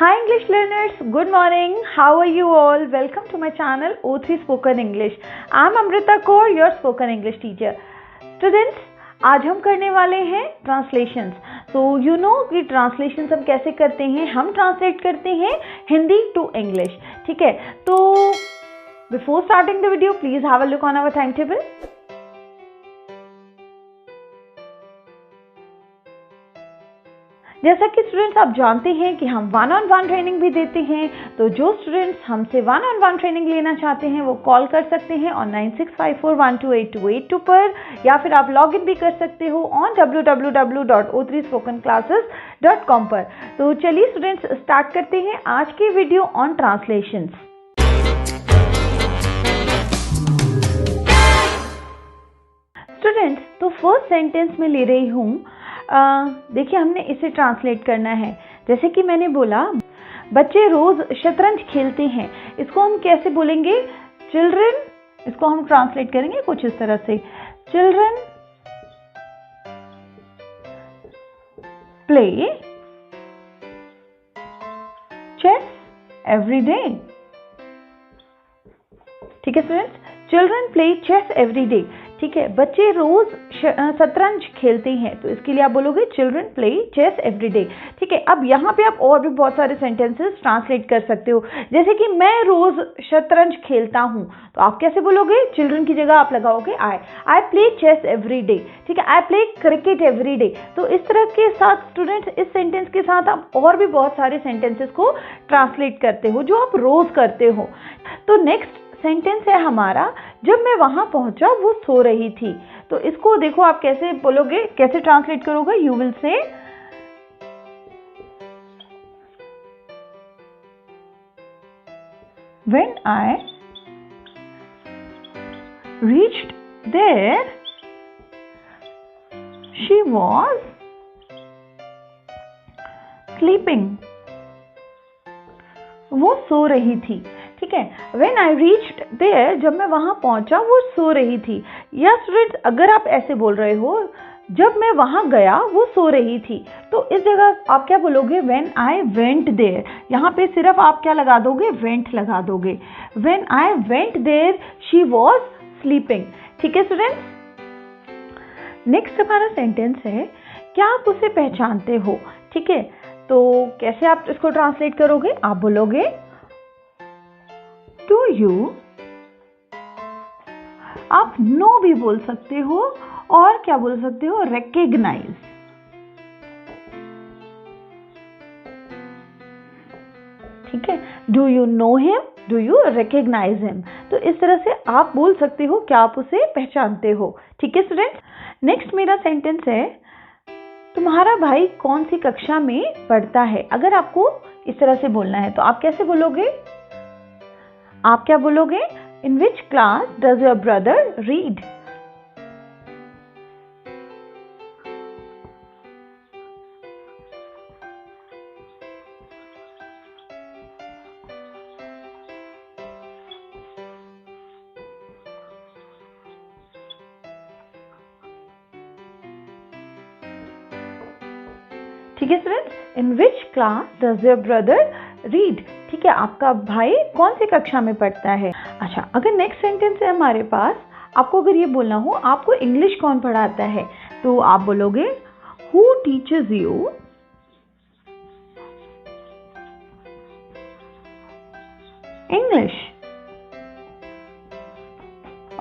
Hi English learners, good morning. How are you all? Welcome to my channel O3 Spoken English. I am Amrita Kaur, your spoken English teacher. Students, आज हम करने वाले हैं translations. So you know कि translations हम कैसे करते हैं. हम ट्रांसलेट करते हैं हिंदी टू इंग्लिश. ठीक है, तो before starting the video please have a look on our time table. जैसा कि स्टूडेंट्स आप जानते हैं कि हम 1-on-1 ट्रेनिंग भी देते हैं, तो जो स्टूडेंट्स हमसे 1-on-1 ट्रेनिंग लेना चाहते हैं वो कॉल कर सकते हैं ऑन 9654128282 पर, या फिर आप लॉग इन भी कर सकते हो ऑन www.o3spokenclasses.com पर. तो चलिए स्टूडेंट्स स्टार्ट करते हैं आज की वीडियो ऑन ट्रांसलेशंस. स्टूडेंट्स, तो फर्स्ट सेंटेंस में ले रही हूँ. देखिए, हमने इसे ट्रांसलेट करना है. जैसे कि मैंने बोला, बच्चे रोज शतरंज खेलते हैं. इसको हम कैसे बोलेंगे? चिल्ड्रन. इसको हम ट्रांसलेट करेंगे कुछ इस तरह से, children play chess every day. ठीक है students, children play chess every day. ठीक है, बच्चे रोज शतरंज खेलते हैं, तो इसके लिए आप बोलोगे children play chess every day. ठीक है, अब यहाँ पे आप और भी बहुत सारे सेंटेंसेस ट्रांसलेट कर सकते हो. जैसे कि मैं रोज शतरंज खेलता हूँ, तो आप कैसे बोलोगे? चिल्ड्रन की जगह आप लगाओगे I play chess every day. ठीक है, I play cricket every day. तो इस तरह के साथ स्टूडेंट्स, इस सेंटेंस के साथ आप और भी बहुत सारे सेंटेंसेस को ट्रांसलेट करते हो जो आप रोज करते हो. तो नेक्स्ट सेंटेंस है हमारा, जब मैं वहां पहुंचा वो सो रही थी. तो इसको देखो आप कैसे बोलोगे, कैसे ट्रांसलेट करोगे? You will say when I reached there she was sleeping. वो सो रही थी. ठीक है, When I reached there, जब मैं वहां पहुंचा वो सो रही थी. या स्टूडेंट्स, अगर आप ऐसे बोल रहे हो, जब मैं वहां गया वो सो रही थी, तो इस जगह आप क्या बोलोगे? When I went there. यहाँ पे सिर्फ आप क्या लगा दोगे? Went लगा दोगे. When I went there, she was sleeping. ठीक है स्टूडेंट्स, नेक्स्ट हमारा सेंटेंस है, क्या आप उसे पहचानते हो? ठीक है, तो कैसे आप इसको ट्रांसलेट करोगे? आप बोलोगे Do you. आप नो भी बोल सकते हो और क्या बोल सकते हो? recognize. ठीक है, do you know him? Do you recognize him? तो इस तरह से आप बोल सकते हो क्या आप उसे पहचानते हो. ठीक है स्टूडेंट, नेक्स्ट मेरा सेंटेंस है, तुम्हारा भाई कौन सी कक्षा में पढ़ता है? अगर आपको इस तरह से बोलना है तो आप कैसे बोलोगे? आप क्या बोलोगे? In which class does your brother read? ठीक है students, in which class does your brother read. ठीक है, आपका भाई कौन सी कक्षा में पढ़ता है? अच्छा, अगर नेक्स्ट सेंटेंस है हमारे पास, आपको अगर ये बोलना हो आपको इंग्लिश कौन पढ़ाता है, तो आप बोलोगे who teachers you English.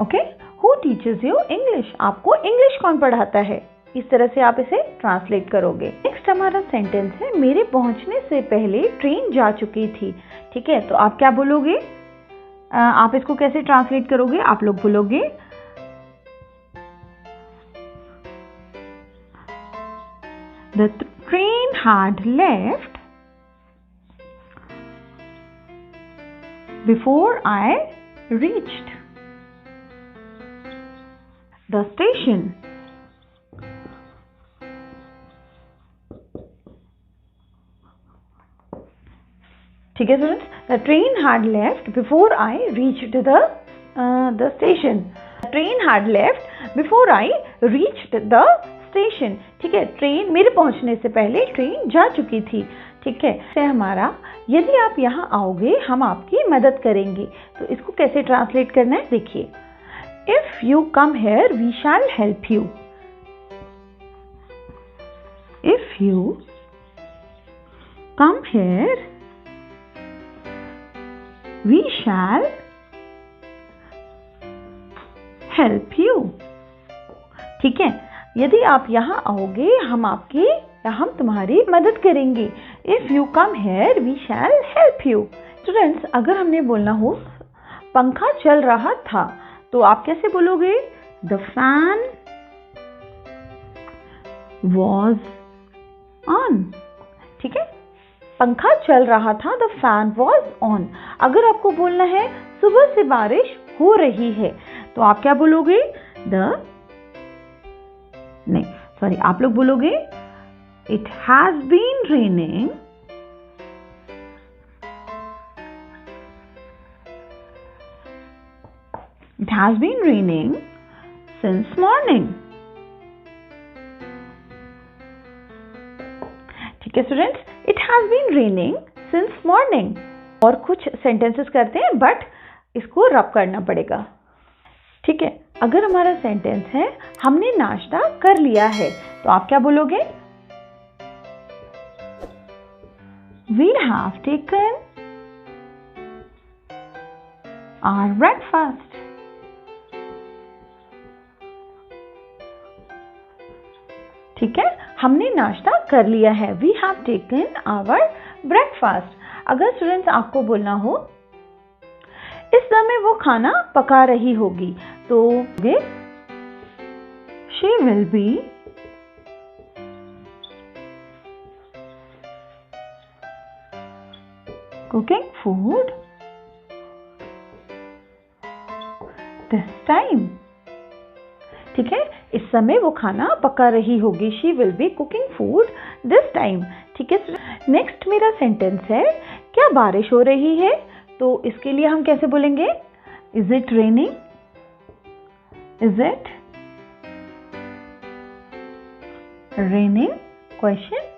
Okay, who teachers you English. आपको इंग्लिश कौन पढ़ाता है? इस तरह से आप इसे ट्रांसलेट करोगे. नेक्स्ट हमारा सेंटेंस है, मेरे पहुंचने से पहले ट्रेन जा चुकी थी. ठीक है, तो आप क्या बोलोगे? आप इसको कैसे ट्रांसलेट करोगे? आप लोग बोलोगे The train had left before I reached the station. ठीक है students, the train had left before I reached the station. Train had left before I reached the station. ठीक है, ट्रेन मेरे पहुंचने से पहले ट्रेन जा चुकी थी. ठीक है, से हमारा यदि आप यहाँ आओगे हम आपकी मदद करेंगे। तो इसको कैसे ट्रांसलेट करना है देखिए, if you come here we shall help you. If you come here we shall help you. ठीक है, यदि आप यहाँ आओगे हम तुम्हारी मदद करेंगे। If you come here we shall help you. Students, अगर हमने बोलना हो पंखा चल रहा था तो आप कैसे बोलोगे? The fan was on. ठीक है, पंखा चल रहा था, द फैन वॉज ऑन। अगर आपको बोलना है सुबह से बारिश हो रही है तो आप क्या बोलोगे? आप लोग बोलोगे it has been raining since morning. ठीक है students, it has been raining since morning. और कुछ सेंटेंसेस करते हैं बट इसको रब करना पड़ेगा। ठीक है, अगर हमारा सेंटेंस है हमने नाश्ता कर लिया है तो आप क्या बोलोगे? We have taken our breakfast. ठीक है, हमने नाश्ता कर लिया है। We have taken our breakfast. अगर स्टूडेंट्स आपको बोलना हो इस समय वो खाना पका रही होगी तो she will be cooking food this time. ठीक है, इस समय वो खाना पका रही होगी। she will be cooking food this time. ठीक है, नेक्स्ट मेरा सेंटेंस है क्या बारिश हो रही है? तो इसके लिए हम कैसे बोलेंगे? Is it raining? Is it raining? Question.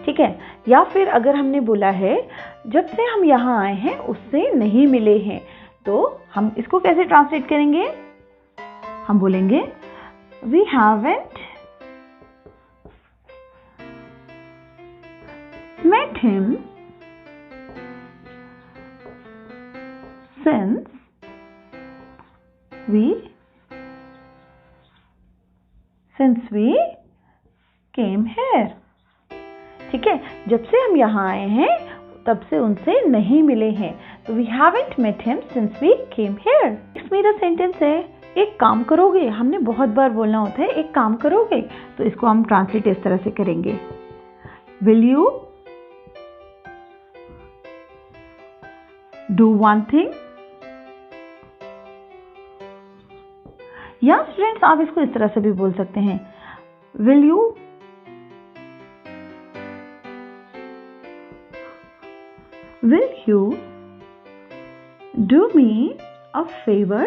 ठीक है, या फिर अगर हमने बोला है जब से हम यहाँ आए हैं उससे नहीं मिले हैं तो हम इसको कैसे ट्रांसलेट करेंगे? हम बोलेंगे we haven't met him since we came here. ठीक है, जब से हम यहाँ आए हैं तब से उनसे नहीं मिले हैं तो we haven't met him since we came here. Next मेरा सेंटेंस है एक काम करोगे। हमने बहुत बार बोलना होता है एक काम करोगे, तो इसको हम ट्रांसलेट इस तरह से करेंगे, will you do one thing? या स्टूडेंट्स आप इसको इस तरह से भी बोल सकते हैं, will you do me a favor?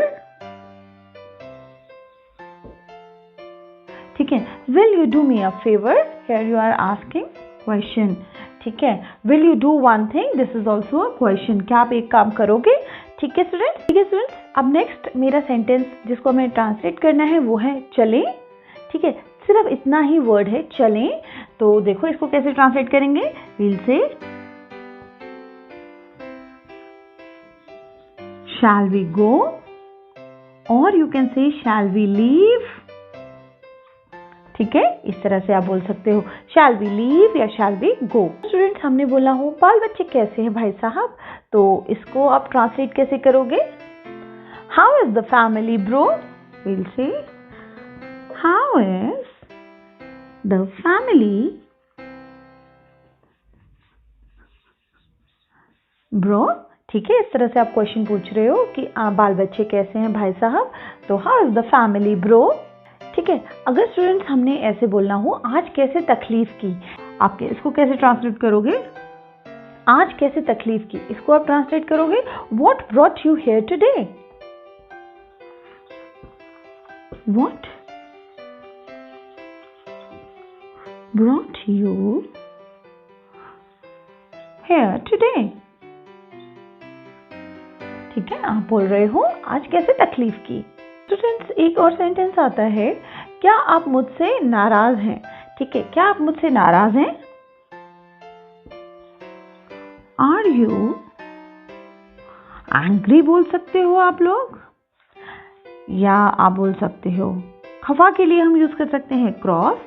ठीक है, will you do me a favor? Here you are asking question. ठीक है, will you do one thing? This is also a question. क्या आप एक काम करोगे? ठीक है स्टूडेंट्स, अब नेक्स्ट मेरा सेंटेंस जिसको हमें ट्रांसलेट करना है वो है चलें। ठीक है, सिर्फ इतना ही वर्ड है चलें। तो देखो इसको कैसे ट्रांसलेट करेंगे? we'll say shall we go or you can say shall we leave. ठीक है, इस तरह से आप बोल सकते हो shall we leave या shall we go. स्टूडेंट्स हमने बोला हो बाल बच्चे कैसे हैं भाई साहब, तो इसको आप ट्रांसलेट कैसे करोगे? How is the family bro? We'll say how is the family bro. ठीक है, इस तरह से आप क्वेश्चन पूछ रहे हो कि बाल बच्चे कैसे हैं भाई साहब, तो how is the family bro. ठीक है, अगर स्टूडेंट्स हमने ऐसे बोलना हो आज कैसे तकलीफ की, आप इसको कैसे ट्रांसलेट करोगे? आज कैसे तकलीफ की, इसको आप ट्रांसलेट करोगे What brought you here today? What brought you here today? ठीक है, आप बोल रहे हो आज कैसे तकलीफ की। स्टूडेंट्स, एक और सेंटेंस आता है, क्या आप मुझसे नाराज हैं। ठीक है, क्या आप मुझसे नाराज हैं। आर यू एंग्री बोल सकते हो आप लोग, या आप बोल सकते हो खफा के लिए हम यूज कर सकते हैं क्रॉस।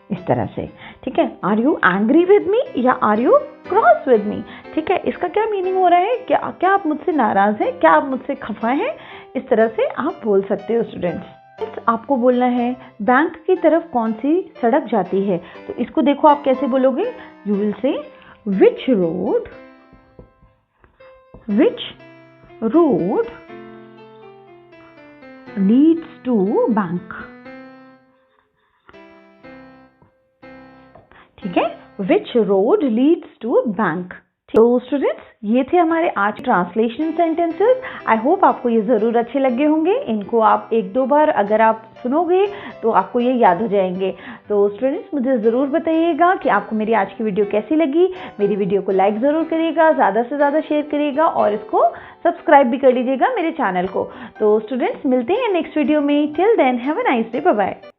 इस तरह से, ठीक है, are you angry with me या are you cross with me. ठीक है, इसका क्या मीनिंग हो रहा है, क्या आप मुझसे नाराज हैं, क्या आप मुझसे खफा हैं। इस तरह से आप बोल सकते हो स्टूडेंट्स। आपको बोलना है बैंक की तरफ कौन सी सड़क जाती है, तो इसको देखो आप कैसे बोलोगे। You will say which road leads to bank. ठीक है, which road leads to bank. तो स्टूडेंट्स, ये थे हमारे आज ट्रांसलेशन सेंटेंसेस। आई होप आपको ये ज़रूर अच्छे लगे होंगे। इनको आप एक दो बार अगर आप सुनोगे तो आपको ये याद हो जाएंगे। तो स्टूडेंट्स, मुझे ज़रूर बताइएगा कि आपको मेरी आज की वीडियो कैसी लगी। मेरी वीडियो को लाइक ज़रूर करिएगा, ज़्यादा से ज़्यादा शेयर करिएगा और इसको सब्सक्राइब भी कर लीजिएगा मेरे चैनल को। तो स्टूडेंट्स, मिलते हैं नेक्स्ट वीडियो में। Till then have a nice day, bye bye.